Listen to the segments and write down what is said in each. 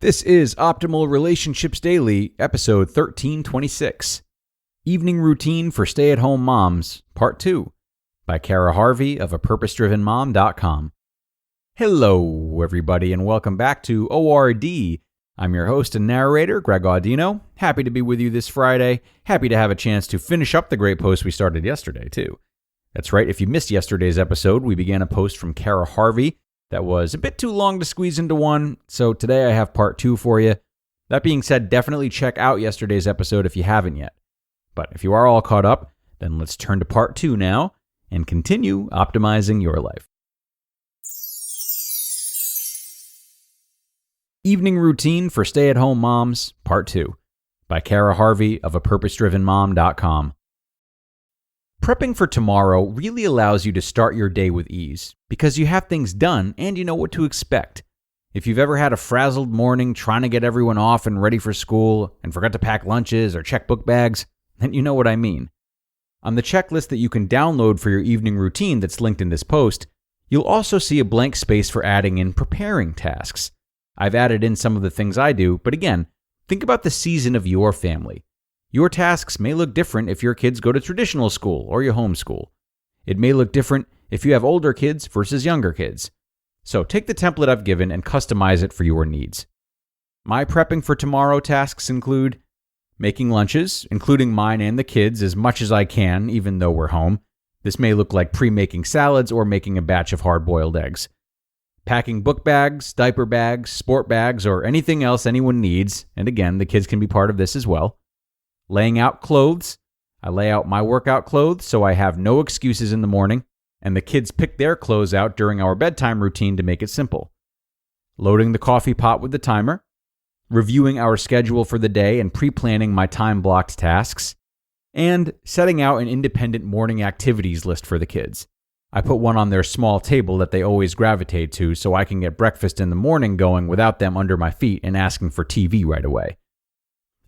This is Optimal Relationships Daily, episode 1326. Evening Routine for Stay-at-Home Moms, Part 2, by Cara Harvey of apurposedrivenmom.com. Hello, everybody, and welcome back to ORD. I'm your host and narrator, Greg Audino. Happy to be with you this Friday. Happy to have a chance to finish up the great post we started yesterday, too. That's right, if you missed yesterday's episode, we began a post from Cara Harvey that was a bit too long to squeeze into one, so today I have part 2 for you. That being said, definitely check out yesterday's episode if you haven't yet. But if you are all caught up, then let's turn to part 2 now and continue optimizing your life. Evening Routine for Stay-at-Home Moms, Part 2, by Cara Harvey of apurposedrivenmom.com. Prepping for tomorrow really allows you to start your day with ease because you have things done and you know what to expect. If you've ever had a frazzled morning trying to get everyone off and ready for school and forgot to pack lunches or check book bags, then you know what I mean. On the checklist that you can download for your evening routine that's linked in this post, you'll also see a blank space for adding in preparing tasks. I've added in some of the things I do, but again, think about the season of your family. Your tasks may look different if your kids go to traditional school or you homeschool. It may look different if you have older kids versus younger kids. So take the template I've given and customize it for your needs. My prepping for tomorrow tasks include making lunches, including mine and the kids as much as I can, even though we're home. This may look like pre-making salads or making a batch of hard-boiled eggs. Packing book bags, diaper bags, sport bags, or anything else anyone needs, and again, the kids can be part of this as well. Laying out clothes. I lay out my workout clothes so I have no excuses in the morning, and the kids pick their clothes out during our bedtime routine to make it simple. Loading the coffee pot with the timer. Reviewing our schedule for the day and pre-planning my time-blocked tasks. And setting out an independent morning activities list for the kids. I put one on their small table that they always gravitate to so I can get breakfast in the morning going without them under my feet and asking for TV right away.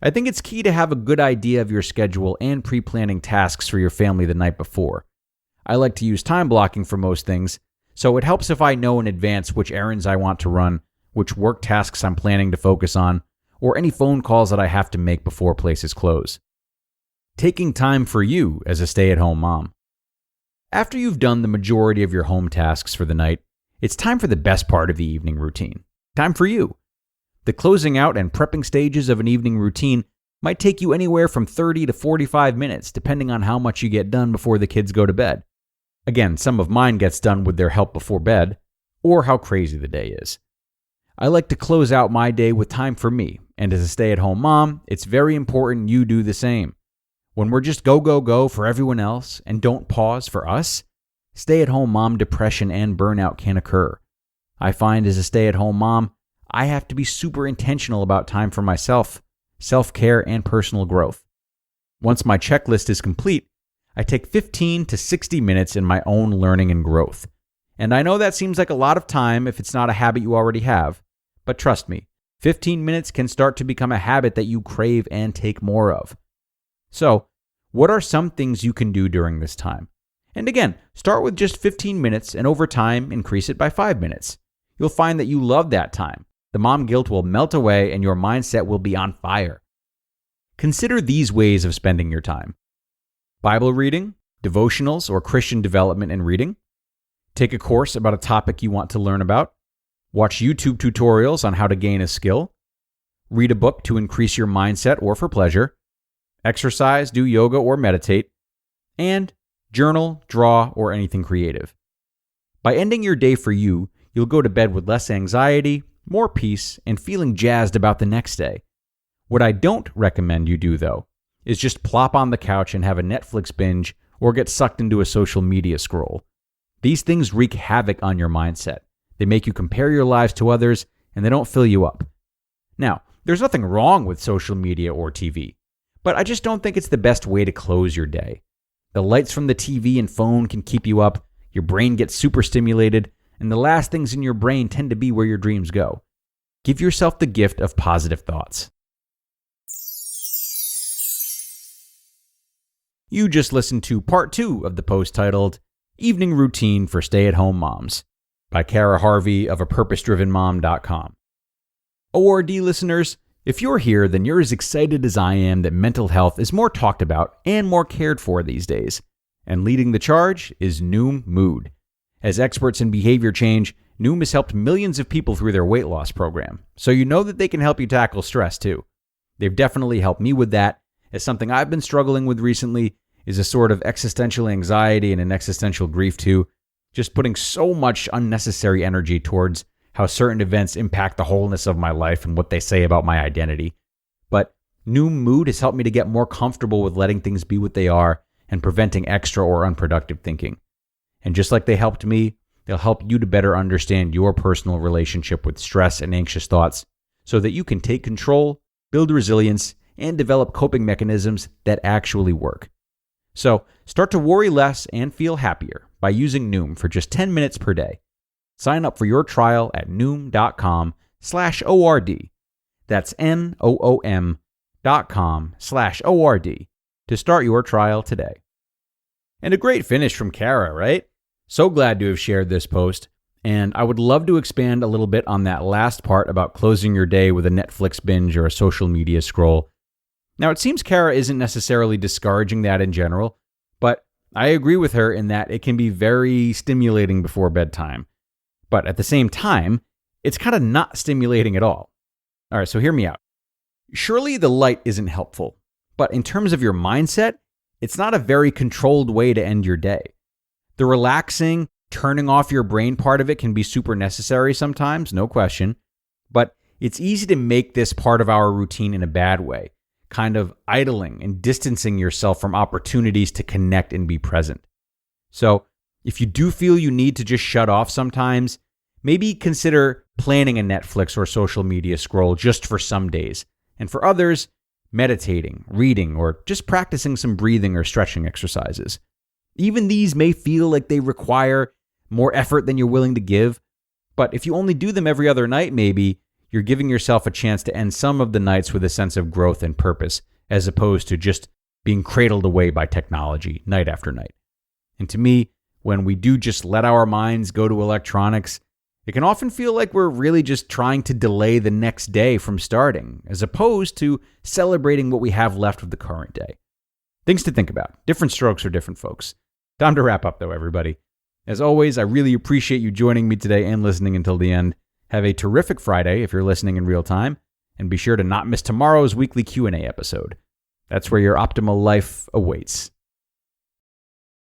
I think it's key to have a good idea of your schedule and pre-planning tasks for your family the night before. I like to use time blocking for most things, so it helps if I know in advance which errands I want to run, which work tasks I'm planning to focus on, or any phone calls that I have to make before places close. Taking time for you as a stay-at-home mom. After you've done the majority of your home tasks for the night, it's time for the best part of the evening routine. Time for you. The closing out and prepping stages of an evening routine might take you anywhere from 30 to 45 minutes, depending on how much you get done before the kids go to bed. Again, some of mine gets done with their help before bed, or how crazy the day is. I like to close out my day with time for me, and as a stay-at-home mom, it's very important you do the same. When we're just go, go, go for everyone else and don't pause for us, stay-at-home mom depression and burnout can occur. I find as a stay-at-home mom, I have to be super intentional about time for myself, self-care, and personal growth. Once my checklist is complete, I take 15 to 60 minutes in my own learning and growth. And I know that seems like a lot of time if it's not a habit you already have, but trust me, 15 minutes can start to become a habit that you crave and take more of. So, what are some things you can do during this time? And again, start with just 15 minutes and over time, increase it by 5 minutes. You'll find that you love that time. The mom guilt will melt away and your mindset will be on fire. Consider these ways of spending your time. Bible reading, devotionals, or Christian development and reading. Take a course about a topic you want to learn about. Watch YouTube tutorials on how to gain a skill. Read a book to increase your mindset or for pleasure. Exercise, do yoga or meditate. And journal, draw, or anything creative. By ending your day for you, you'll go to bed with less anxiety, more peace, and feeling jazzed about the next day. What I don't recommend you do, though, is just plop on the couch and have a Netflix binge or get sucked into a social media scroll. These things wreak havoc on your mindset. They make you compare your lives to others, and they don't fill you up. Now, there's nothing wrong with social media or TV, but I just don't think it's the best way to close your day. The lights from the TV and phone can keep you up, your brain gets super stimulated, and the last things in your brain tend to be where your dreams go. Give yourself the gift of positive thoughts. You just listened to part 2 of the post titled, Evening Routine for Stay-at-Home Moms, by Cara Harvey of apurposedrivenmom.com. ORD listeners, if you're here, then you're as excited as I am that mental health is more talked about and more cared for these days. And leading the charge is Noom Mood. As experts in behavior change, Noom has helped millions of people through their weight loss program, so you know that they can help you tackle stress too. They've definitely helped me with that, as something I've been struggling with recently is a sort of existential anxiety and an existential grief too, just putting so much unnecessary energy towards how certain events impact the wholeness of my life and what they say about my identity. But Noom Mood has helped me to get more comfortable with letting things be what they are and preventing extra or unproductive thinking. And just like they helped me, they'll help you to better understand your personal relationship with stress and anxious thoughts so that you can take control, build resilience, and develop coping mechanisms that actually work. So start to worry less and feel happier by using Noom for just 10 minutes per day. Sign up for your trial at Noom.com/ORD. That's NOOM.com/ORD to start your trial today. And a great finish from Cara, right? So glad to have shared this post. And I would love to expand a little bit on that last part about closing your day with a Netflix binge or a social media scroll. Now, it seems Cara isn't necessarily discouraging that in general, but I agree with her in that it can be very stimulating before bedtime. But at the same time, it's kind of not stimulating at all. All right, so hear me out. Surely the light isn't helpful, but in terms of your mindset, it's not a very controlled way to end your day. The relaxing, turning off your brain part of it can be super necessary sometimes, no question, but it's easy to make this part of our routine in a bad way, kind of idling and distancing yourself from opportunities to connect and be present. So if you do feel you need to just shut off sometimes, maybe consider planning a Netflix or social media scroll just for some days. And for others, meditating, reading, or just practicing some breathing or stretching exercises. Even these may feel like they require more effort than you're willing to give, but if you only do them every other night, maybe you're giving yourself a chance to end some of the nights with a sense of growth and purpose, as opposed to just being cradled away by technology night after night. And to me, when we do just let our minds go to electronics, it can often feel like we're really just trying to delay the next day from starting, as opposed to celebrating what we have left of the current day. Things to think about. Different strokes for different folks. Time to wrap up, though, everybody. As always, I really appreciate you joining me today and listening until the end. Have a terrific Friday if you're listening in real time, and be sure to not miss tomorrow's weekly Q&A episode. That's where your optimal life awaits.